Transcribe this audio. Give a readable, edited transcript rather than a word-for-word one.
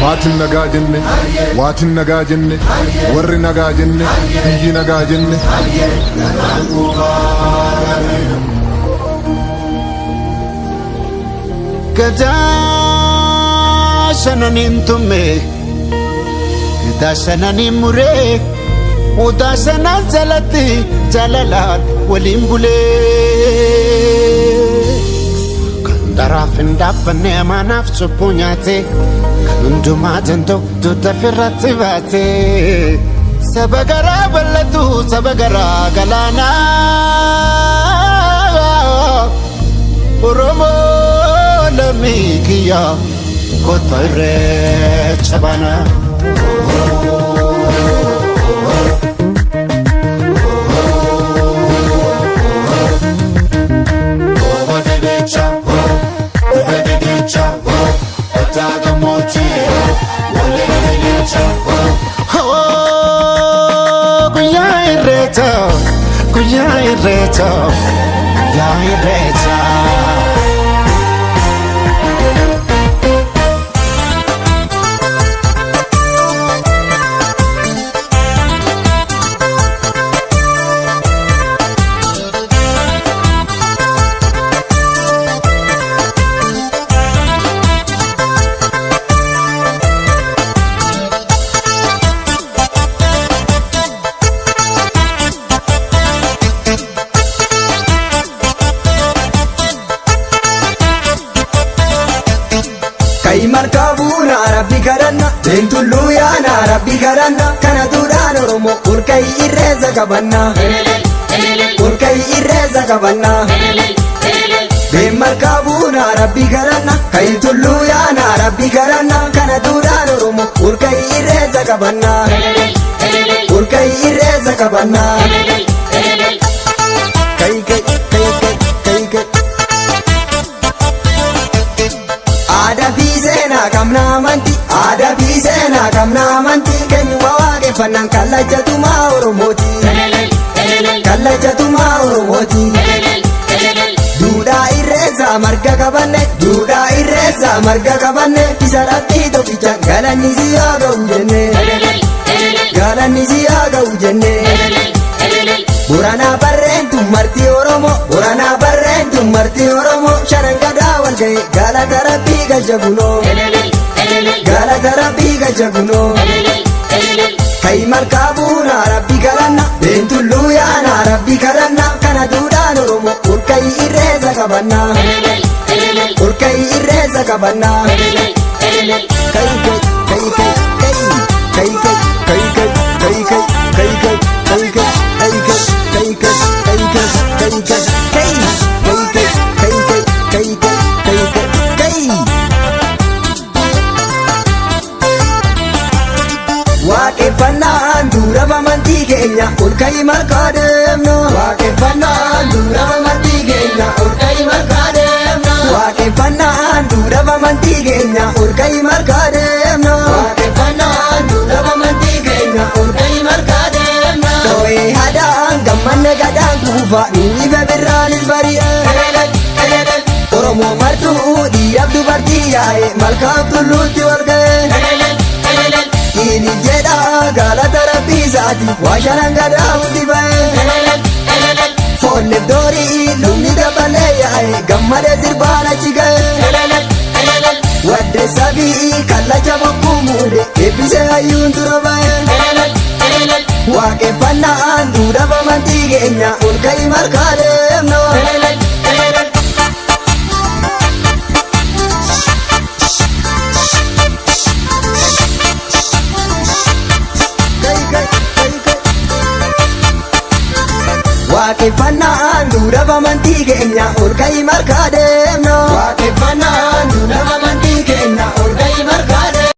Maatiin nagaa jenne, waatiin nagaa jenne, warri nagaa jenne, biyyi nagaa jenne. Gadaa shananiin tumme, gadaa shananiin muree, odaa shanaan jalatti jaalalaan waliin bulee. Daraaf hin dhaabbanne amaanaaf cubbuu nyaate kan hundumaa danda'u duuta firratti baate. Saba garaa bal'atu saba garaa galaanaa Oromoo lammii kiyya kottu irreecha baana. Guyyaa irreecha. Markabuna Rabbi karanna Tentullu yaana Rabbi karanna Kana duraan Oromoo Olkai irreessa qabanna Olkai irreessa qabanna Markabuna Rabbi karanna Tentullu yaana Rabbi karanna Kana duraan Oromoo Olkai irreessa qabanna Olkai irreessa qabanna Ada fi seenaa qabna amantii keenyuma waaqeffannaan kallachatumaa Oromooti. Kallachatumaa Oromooti. Duudhaa irreessa marga qabanne duudhaa irreessa marga qabanne isa dhabbii tokkicha galanni si haa ga'u jenne. Galanni si haa ga'u jenne. Boranaa barreentu marti Oromoo Boranaa barreentu marti Oromoo shanan gadaa wal ga'e galata Rabbii galchagunoo. Galata Rabbii galchagunoo. Kai markabuna Rabbi karanna Tentullu yaana Rabbi karanna Kana duudhaan Oromoo Olkai irreessa qabanna Olkai irreessa qabanna. Waaqeffannaan dura amantii keenya Olkai markaa deemna. Waaqeffannaan dura amantii keenya Olkai markaa deemna. Waaqeffannaan dura amantii keenya Olkai markaa deemna. Waaqeffannaan dura amantii keenya Olkai markaa deemna. Dho'ee hadaan gammanne gadaan kuufa inni bebirraanis bari'e. Oromoo martuu dhiiraaf dubartii yaa'e malkaaf tulluutti wal ga'e. Ini jedha galata Rabbii isaati waa shanan gadaa hundi ba'e. Foollee doorii lubni dabalee yaa'e gammadee sirbaan achi ga'e. Waddeessa fi kallacha bokkuu muude eebbisee hayyuun dura ba'e. Waaqeffannaan duudhaaf amantii keenya Olkai markaa deemna. Waaqeffannaan duudhaaf amantii keenya Olkai markaa deemna. Waaqeffannaan duudhaaf amantii keenya Olkai markaa deemna.